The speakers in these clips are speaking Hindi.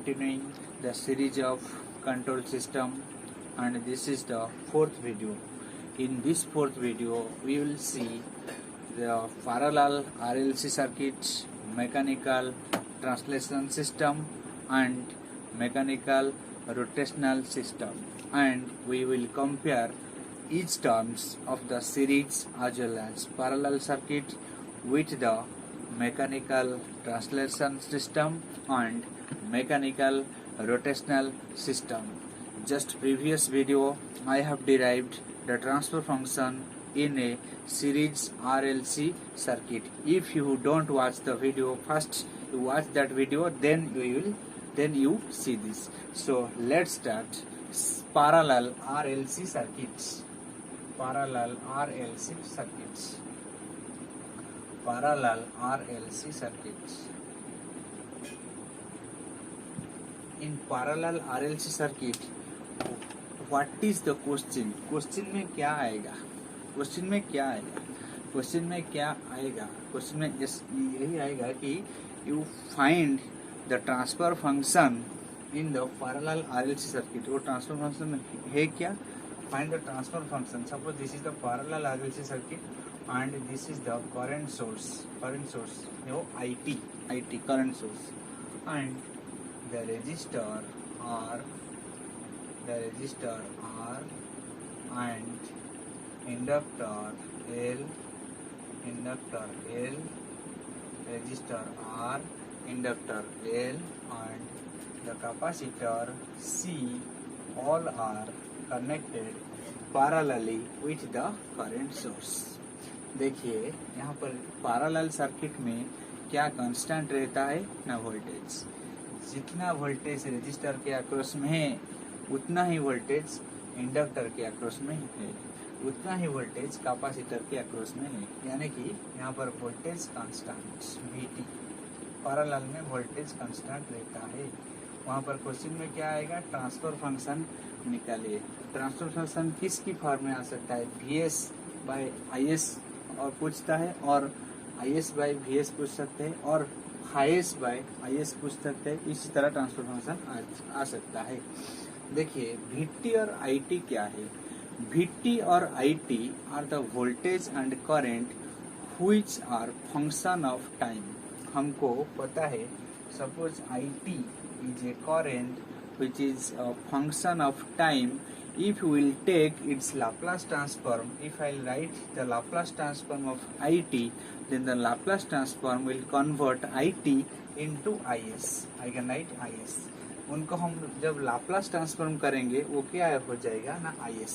continuing the series of control system, and this is the fourth video. In this fourth video we will see the parallel RLC circuits, mechanical translation system and mechanical rotational system, and we will compare each terms of the series as well as parallel circuit with the mechanical translation system and mechanical rotational system. Just previous video I have derived the transfer function in a series RLC circuit. If you don't watch the video, first you watch that video, then you see this. So let's start parallel RLC circuits. Parallel RLC circuits. Parallel RLC circuits. In parallel RLC circuit, what is the question? Question में क्या आएगा? क्वेश्चन में क्या आएगा? क्वेश्चन में क्या आएगा? क्वेश्चन में यही आएगा कि you find the transfer function in the parallel RLC circuit. वो ट्रांसफर फंक्शन है क्या? Find the transfer function. Suppose this is the parallel RLC circuit and this is the current source, no, IT current source, and the resistor R and inductor L, resistor R, inductor L and the capacitor C all are connected parallelly with the current source. देखिए यहाँ पर पैरेलल सर्किट में क्या कांस्टेंट रहता है ना, वोल्टेज. जितना वोल्टेज रेजिस्टर के अक्रॉस में है उतना ही वोल्टेज इंडक्टर के अक्रॉस में है, उतना ही वोल्टेज कैपेसिटर के अक्रॉस में है. यानी कि यहाँ पर वोल्टेज कांस्टेंट VT, पैरेलल में वोल्टेज कांस्टेंट रहता है. वहाँ पर क्वेश्चन में क्या आएगा? ट्रांसफर फंक्शन निकालिए. ट्रांसफर फंक्शन किसकी फॉर्म में आ सकता है? VS बाय IS और पूछता है, और IS बाय VS पूछ सकते हैं, और हाईएस बाय IS पूछ सकते हैं. इसी तरह ट्रांसफर फंक्शन आ सकता है. देखिए VT और IT क्या है? VT और IT are the voltage and current which are function of time. हमको पता है, suppose IT is a current which is a function of time. If we will take its Laplace transform, if I will write the Laplace transform of IT, then the Laplace transform will convert IT into IS. I can write IS. उनको हम जब Laplace transform करेंगे वो क्या हो जाएगा ना, IS.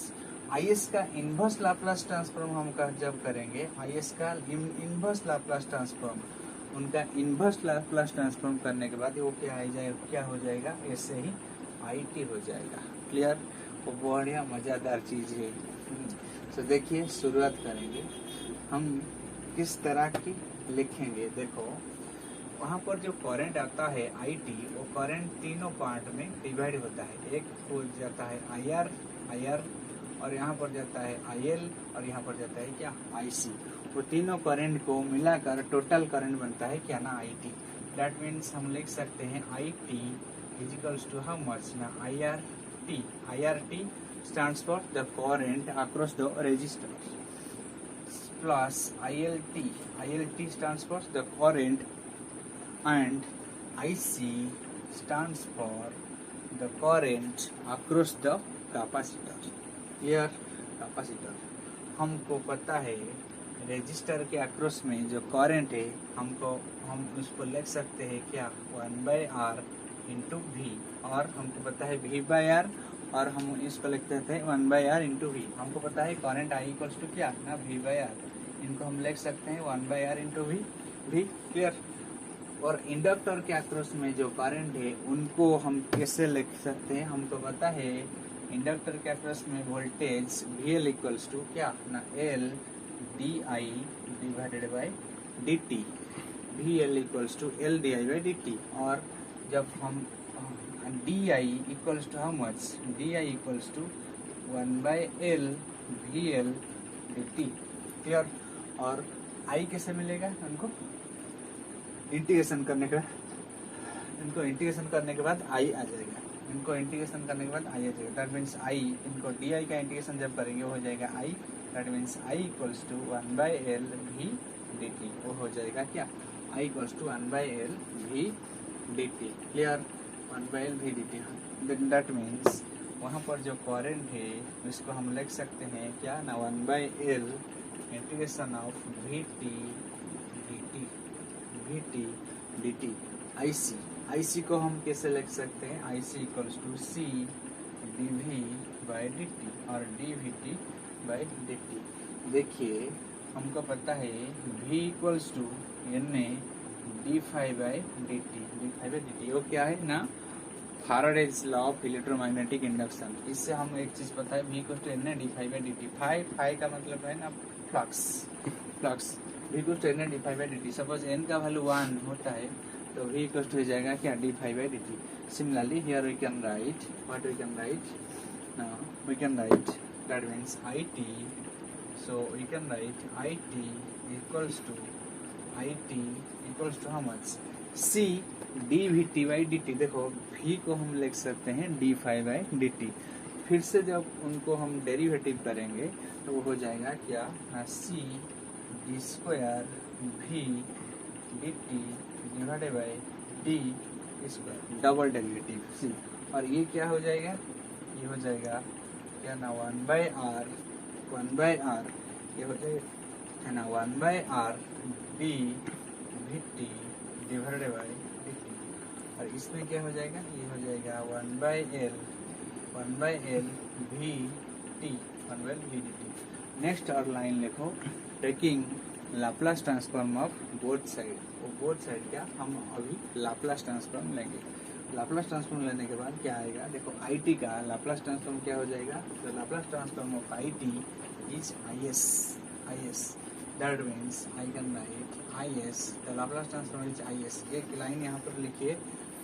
IS का इनवर्स Laplace transform हम जब करेंगे, IS का इनवर्स Laplace transform, उनका इनवर्स Laplace transform करने के बाद वो क्या हो जाएगा? ऐसे ही IT हो जाएगा. क्लियर? वो बढ़िया मज़ेदार चीज़ है. तो देखिए शुरुआत करेंगे हम किस तरह की लिखेंगे. देखो वहाँ पर जो करंट आता है IT, वो करंट तीनों पार्ट में डिवाइड होता है. एक हो जाता है IR, और यहाँ पर जाता है IL, और यहाँ पर जाता है क्या? IC. वो तीनों करंट को मिलाकर टोटल करंट बनता है क्या ना, IT. दैट मीन्स हम लिख सकते हैं IT is equals to how much ना, IRT stands for the current across the resistor, plus ILT stands for the current, and IC stands for the current across the capacitor. Here capacitor हमको पता है रेजिस्टर के अक्रॉस में जो करंट है, हम उसको लिख सकते हैं क्या, 1/R इंटू V, और हमको पता है V/R, और हम इसको लिखते थे 1/R इंटू V. हमको पता है करंट I इक्वल्स टू क्या ना, V/R. इनको हम लिख सकते हैं 1/R इंटू V. क्लियर? और इंडक्टर के अक्रॉस में जो करंट है उनको हम कैसे लिख सकते हैं? हमको पता है इंडक्टर के अक्रॉस में वोल्टेज VL इक्वल्स टू क्या ना, L DI divided by DT. VL equals to L DI by DT. और जब हम DI equals to how much, DI equals to 1/L VL DT. Clear? और I कैसे मिलेगा? हमको इंटीग्रेशन करने का इनको इंटीग्रेशन करने के बाद आई आ जाएगा, इनको इंटीग्रेशन करने के बाद आई आ जाएगा। दैट मीन्स आई, इनको डी आई का इंटीग्रेशन जब करेंगे वो हो जाएगा I. That means I equals to 1/l v dt। वो हो जाएगा क्या, I equals to 1/l v dt। Clear, 1/l v dt। That means वहाँ पर जो करंट है उसको हम लिख सकते हैं क्या ना, 1/l integration of V T D T I C को हम कैसे लिख सकते हैं, I C equals to C D V by D T और D V T by D T. देखिए हमको पता है v equals to N A D phi by D T. वो क्या है ना, Faraday's law of electromagnetic induction. इससे हम एक चीज पता है, v equals to N A D phi by D T. Phi का मतलब है ना flux, v equals to N A D phi by D T. Suppose n का वैल्यू 1 होता है तो v इक्वल्स टू हो जाएगा क्या, D phi by D T. Similarly here we can write what we can write now, we can write that means I T. So we can write IT equals to how much, C dVt by dt। देखो v को हम लिख सकते हैं d5 by dt। फिर से जब उनको हम डेरिवेटिव करेंगे तो वो हो जाएगा क्या, C d square v dt divided by d square, double derivative C। और ये क्या हो जाएगा, ये हो जाएगा क्या ना 1/r ये हो जाएगा है ना 1/r d dt divided by dt। और इसमें क्या हो जाएगा, ये हो जाएगा 1/l v dt। नेक्स्ट और लाइन लिखो, taking Laplace transform of both side. वो बोथ साइड क्या, हम अभी लाप्लास ट्रांसफॉर्म लेंगे। लाप्लास ट्रांसफॉर्म लेने के बाद क्या आएगा, देखो आई टी का लाप्लास ट्रांसफॉर्म क्या हो जाएगा, तो Laplace transform of I T is is that means I can write is the Laplace transform is is। एक लाइन यहाँ पर लिखिए,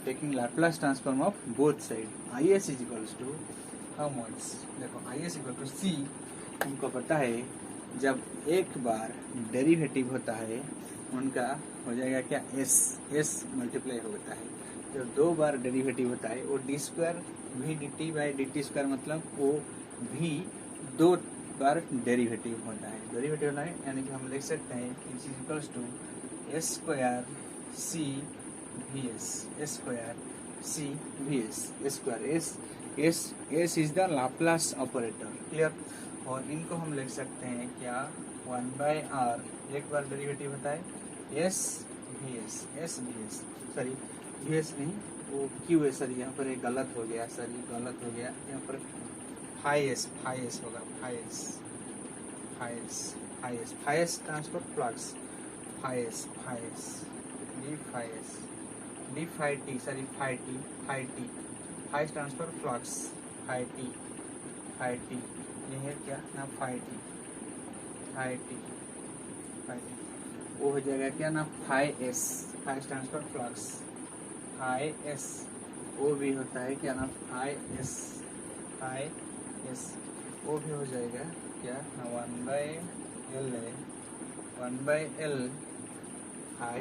taking Laplace transform of both side is is equals to how much। देखो is equal to c, हमको पता है जब एक बार डेरिवेटिव होता है उनका हो जाएगा क्या, s मल्टीप्लाई होता है। जब दो बार डेरिवेटिव होता है वो D square V D T by D T square, मतलब वो भी दो बार डेरिवेटिव होता है। डेरिवेटिव होना है यानी कि हम लिख सकते हैं is equals to S square C V S, S square C V S, S square S is the Laplace operator. Clear, और इनको हम लिख सकते हैं क्या, 1/r एक बार डेरिवेटिव होता है S V S, S V S sorry V S नहीं वो क्यू एस, सर यहाँ पर एक गलत हो गया, सर ये गलत हो गया, यहाँ पर फाइस होगा, phi s transfer flux, phi s D phi T sorry phi T phi s transfer flux phi T ये है क्या ना, फाइ टी वो हो जाएगा क्या ना, phi s transfer flux phi S. वो भी होता है क्या ना, फाइस वो भी हो जाएगा क्या, 1/l फाइ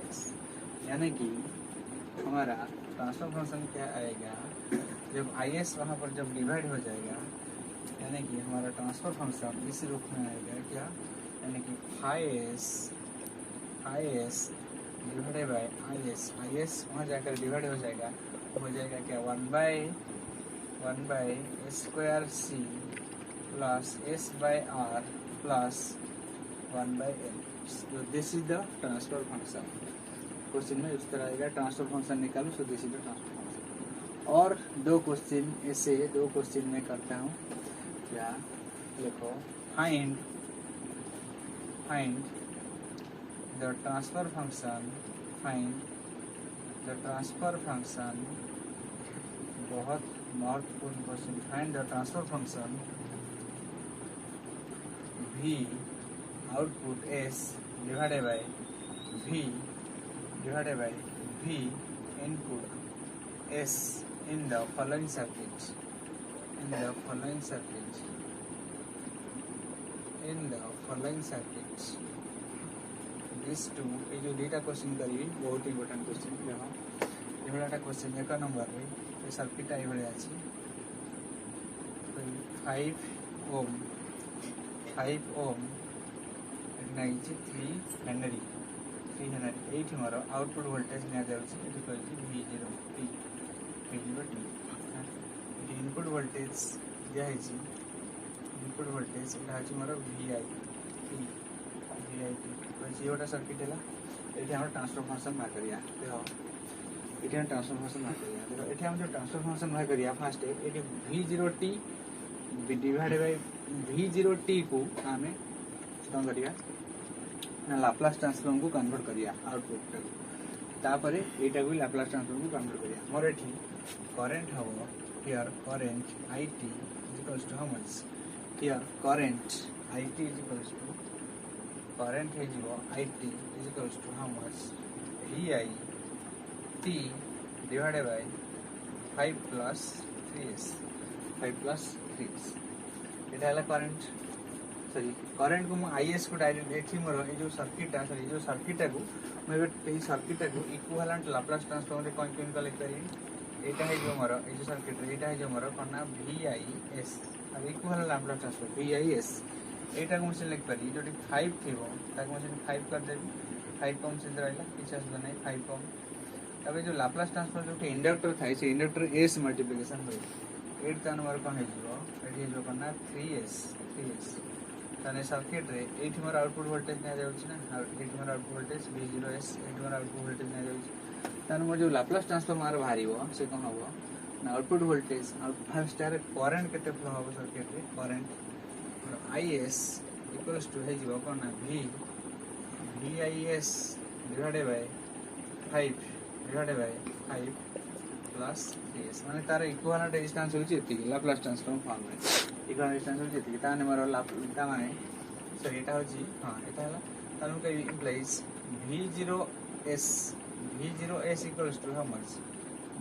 एस। यानी कि हमारा ट्रांसफर फंक्शन क्या आएगा, जब आई एस वहाँ पर जब डिवाइड हो जाएगा, यानी कि हमारा ट्रांसफर फंक्शन इस रूप में आएगा क्या, यानी कि phi S divided by I S वहाँ जाकर डिवाइड हो जाएगा, हो जाएगा क्या, 1/, square C plus S by R plus 1/l। So this is the transfer function। Question में उस तरह आएगा, ट्रांसफर फंक्शन निकालो, so this is the transfer function. और दो क्वेश्चन ऐसे, दो क्वेश्चन में करता हूँ क्या, देखो फाइंड द ट्रांसफर फंक्शन, बहुत महत्वपूर्ण question. Find the transfer function v output s divided by v input s in the following circuit, this two ये जो दुटा क्वेश्चन करी बहुत इंपोर्टेंट क्वेश्चन देख ये क्वेश्चन 1 नंबर रे ये सर्किट ये भाई अच्छी 5 ओम 5 ओम नहीं 3 हेनरी ये मोर आउटपुट वोल्टेज नि V0 T इनपुट वोल्टेज दिया इनपुट वोल्टेज यहाँ हूँ मोर VI T ये गोटे सर्किट है ये हम ट्रांसफर फंक्शन बाहर करिया ये हम ट्रांसफर फंक्शन बाहर करिया देखो ये हम जो ट्रांसफर फंक्शन बाहर करिया फास्ट ये V0T डिवाइड बाय V0T को आम कौन करिया ना लाप्लास ट्रांसफॉर्म को कन्वर्ट करिया आउटपुट तापर एटा भी लाप्लास ट्रांसफॉर्म को कन्वर्ट करिया मोर एठी करंट हबो here current IT is equals to how much here current IT is equals to current हे जीवो IT is equals to how much VI T divided by 5 plus 3s 5 plus 3s एटा हला करंट सॉरी करंट को IS को डायरेक्ट एठी मोर ए जो सर्किट है सॉरी जो सर्किट को मैं ए सर्किट को इक्विवेलेंट लाप्लास ट्रांसफॉर्म रे कोन कोन कलेक्ट करी एटा है जो मोर ए जो सर्किट एटा है जो मोर कोना VIS और इक्विवेलेंट लाप्लास ट्रांसफॉर्म VIS एटा को सिलेक्ट करी जो 5 थिबो ताको मैं 5 कर देबी 5 ओम से रहला किछ असबो नै 5 ओम तबे जो लाप्लास ट्रांसफॉर्म जो इंडक्टर थाई से इंडक्टर S मल्टीप्लिकेशन होय 8 का नंबर कोन है जीवो एठी जो कोना 3s ताने सर्किट रे एठी मोर आउटपुट वोल्टेज नै जाउछि ना एठी मोर आउटपुट वोल्टेज V0S एठी मोर आउटपुट वोल्टेज नै जाउछि ताने मोर जो लाप्लास ट्रांसफॉर्म मार भारिबो से कोन हबो ना output voltage first tier current केते फ्लो हबो सर्किट रे करंट IS इक्वल्स टू हे जीवो कोन ना VIS divided by 5 divided by 5 plus 3s माने तार इक्विवेलेंट रेजिस्टेंस होछि एति लाप्लास ट्रांसफॉर्म फॉर्म में इक्विवेलेंट रेजिस्टेंस होछि एति ताने मोर लाप्लास माने सॉरी एटा होछि हां एटा हला तानु के implies V0S equals to how much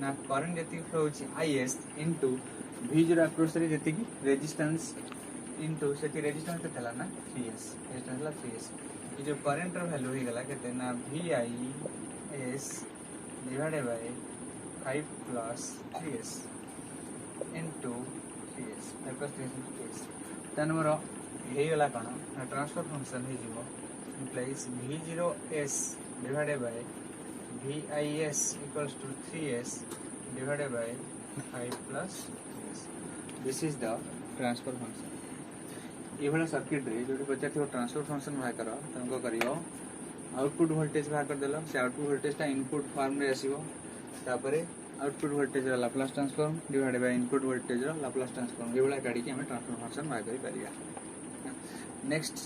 ना करंट जति फ्लो होछि IS इनटू V0 अक्रॉस रे जति की रेजिस्टेंस इनटू सेति रेजिस्टेंस के थला ना 3s रेजिस्टेंस ला 3s ये जो करंट रो वैल्यू हो गला केते ना VIS divided by 5 plus 3s into 3s 5 plus 3s into 3s तन मोर हे गला कोन ट्रांसफर फंक्शन हे जीवो implies V0S divided by VIS equals to 3s divided by 5 plus 3s this is the transfer function ये वाला सर्किट रे जो बच्चा थो ट्रांसफर फंक्शन बाहर करो तनको करियो आउटपुट वोल्टेज बाहर कर देलो से आउटपुट वोल्टेज ता इनपुट फॉर्म रे आसीबो तापरे आउटपुट वोल्टेज रा Laplace transform divided by input voltage रा लाप्लास ट्रांसफॉर्म ये वाला काढी के हम ट्रांसफर फंक्शन बाहर करि परिया next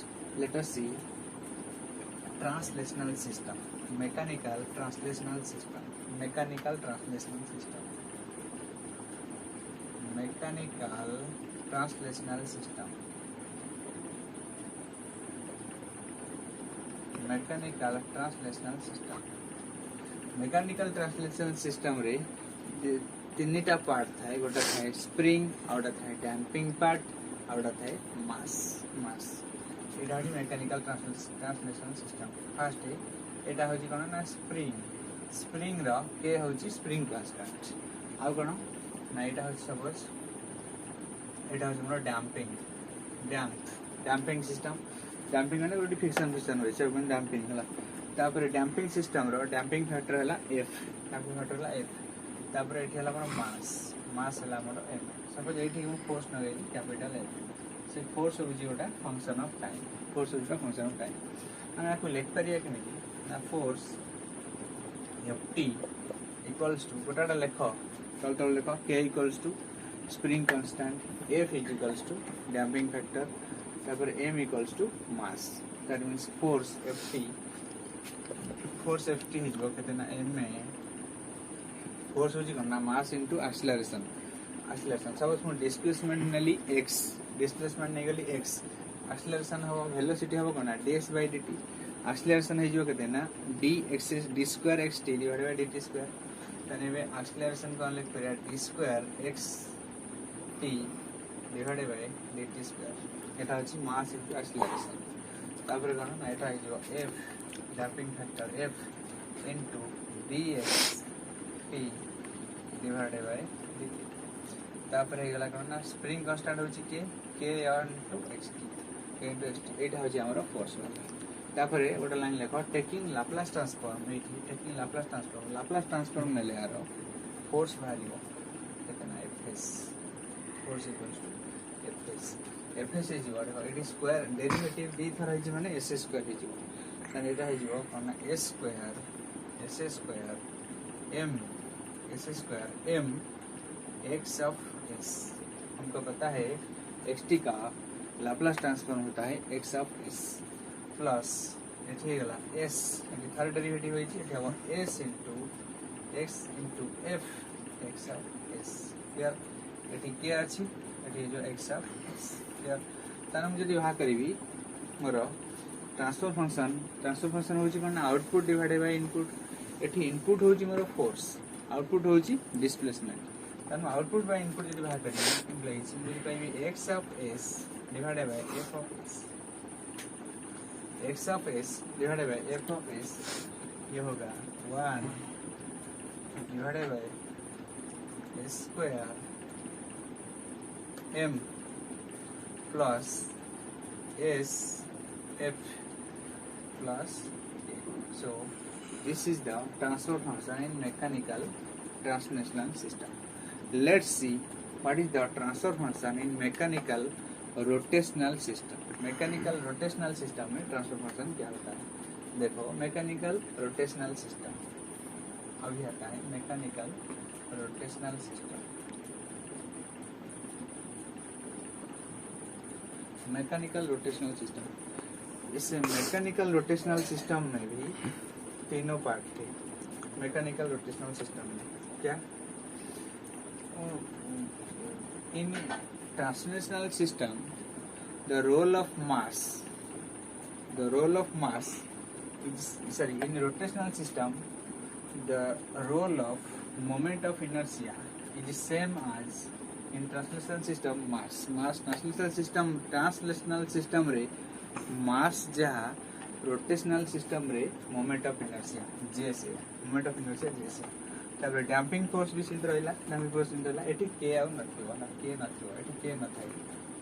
let us see translational system mechanical translational system mechanical translational system mechanical translational system mechanical translational system mechanical translational system रे तीनटा पार्ट थाए गोटा थाए स्प्रिंग आउटा थाए डैम्पिंग पार्ट आउटा थाए मास मास एटा हो मैकेनिकल ट्रांसलेशनल सिस्टम फर्स्ट एटा हो कोन ना स्प्रिंग स्प्रिंग रो के हो स्प्रिंग कांस्टेंट आ कोन ना एटा हो सपोज एटा हो मोर डैम्पिंग सिस्टम डैम्पिंग माने गोटे फिक्शन होय छै अपन डैम्पिंग हला तापर डैम्पिंग सिस्टम रो डैम्पिंग फैक्टर हला F डैम्पिंग फैक्टर हला F तापर एठी हला मोर मास हला मोर M सपोज एठी हम फोर्स न गई कैपिटल F से फोर्स हो गोटा फंक्शन ऑफ टाइम फोर्स हो गोटा फंक्शन ऑफ टाइम हम आपको लिख परिया कि नहीं ना फोर्स Ft इक्वल्स टू गोटाटा लेख तल लेख K equals to spring constant F equals to damping factor तापर M equals to mass that means force Ft हिजबो केते ना M में फोर्स होजी करना mass into acceleration suppose mo displacement नेली x डिस्प्लेसमेंट ने गली x एक्सीलरेशन हो वेलोसिटी हो कोना ds by dt एक्सीलरेशन हिजबो केते ना dx d square xt divided by dt square तने वे एक्सीलरेशन को लिख करिया d square xt divided by dt square एटा अछि मास इनटू एक्सीलरेशन तापर कोन ना एटा हिजबो F damping factor F into dxt divided by dt तापर हे गला कोन ना स्प्रिंग कांस्टेंट होची k into xt एटा होची हमर फोर्स वाला तापर गोटे लाइन लेख टेकिंग लाप्लास ट्रांसफॉर्म एठी टेकिंग लाप्लास ट्रांसफॉर्म नेले यार फोर्स भारियो केतना fs force equals to fs is what it is square derivative दी थरा हिज माने s स्क्वायर हिज तने एटा हिज कोन s square m x of s हमको पता है xt का लाप्लास ट्रांसफॉर्म होता है x ऑफ s प्लस एठी गला s एठी थर्ड डेरिवेटिव होई छि एठी हम s x f x of s clear एठी के अछि एठी जो x ऑफ s क्लियर तान हम जदी वहा करबी मोर ट्रांसफर फंक्शन होछि कोन आउटपुट डिवाइडेड बाय इनपुट एठी इनपुट होछि मोर फोर्स आउटपुट होछि डिस्प्लेसमेंट तान आउटपुट बाय इनपुट जदी वहा करबी इम्प्लाइज जदी कहबी x of s divided by f of s x of s divided by f of s ये होगा 1 divided by s square m plus s f plus a. So this is the transfer function in mechanical translational system. Let's see what is the transfer function in mechanical rotational system में ट्रांसफर फंक्शन क्या होता है देखो मैकेनिकल रोटेशनल सिस्टम अभी आता है मैकेनिकल रोटेशनल सिस्टम इस मैकेनिकल रोटेशनल सिस्टम में भी तीनों पार्ट थे मैकेनिकल रोटेशनल सिस्टम में क्या इन translational system the role of mass is in rotational system the role of moment of inertia is same as in translational system mass translational system रे mass जहा rotational system रे moment of inertia जैसे moment of inertia जैसे तापर डैम्पिंग फोर्स भी सिंध रहला डैम्पिंग फोर्स सिंध रहला एठी के आउ नथियो ना के नथियो एठी के न थाय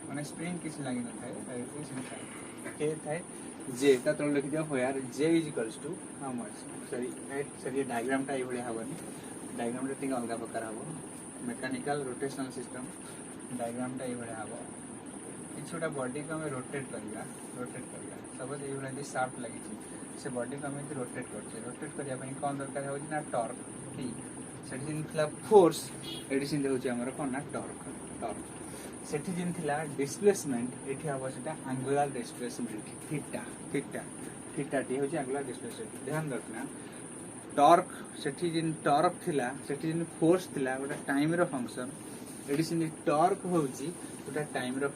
माने स्प्रिंग किछ लागी न थाय एठी सिंध थाय के थाय जे ता तो लिख दियो यार j = हाउ मच सरी डायग्राम ता एभले हबनी डायग्राम रे टिका अलगा प्रकार हबो मैकेनिकल रोटेशनल सिस्टम डायग्राम ता एभले हबो किछुटा बॉडी को हम रोटेट करिया सब एभले जे शाफ्ट लागि छी से बॉडी को हम रोटेट करिया पई कोन दरकार हो ना टॉर्क टी सेठी जिन थिला फोर्स एडी सिंधे होची हमर कोन ना टॉर्क सेठी जिन थिला डिस्प्लेसमेंट एठी हबो सेटा एंगुलर डिस्प्लेसमेंट थीटा टी होची एंगुलर डिस्प्लेसमेंट ध्यान रखना टॉर्क सेठी जिन टॉर्क थिला सेठी जिन फोर्स थिला ओटा टाइम रो फंक्शन एडी सिंधे टॉर्क होची ओटा टाइम रो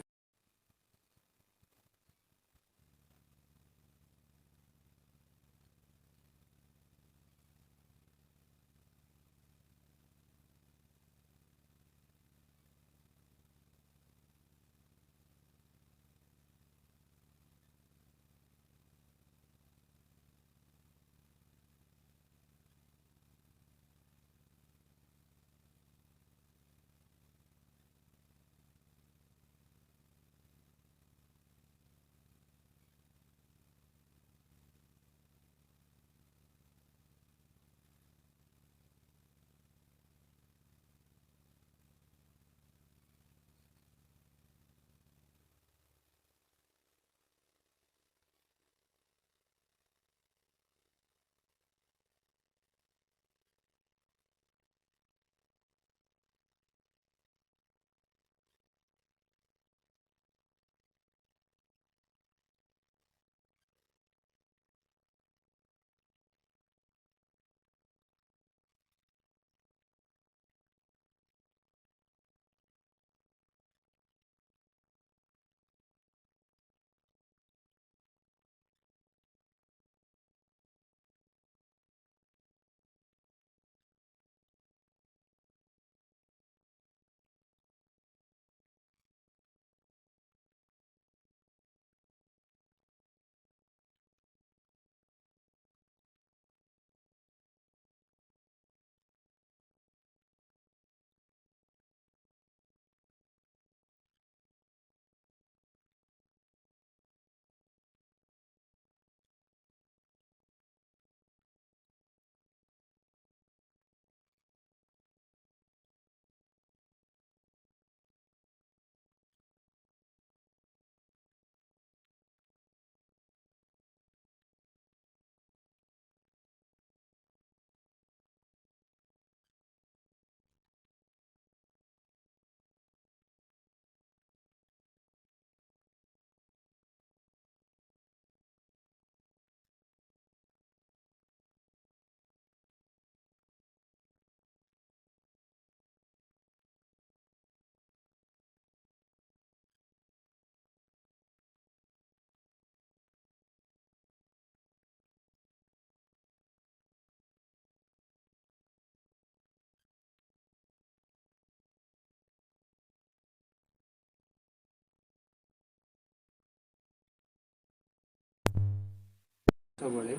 सबले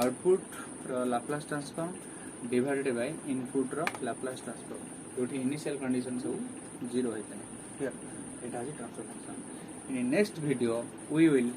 आउटपुट रो Laplace transform divided by input रो लाप्लास ट्रांसफॉर्म जोठी इनिशियल कंडीशन सब 0 होता है। Here it has transfer function. In next video we will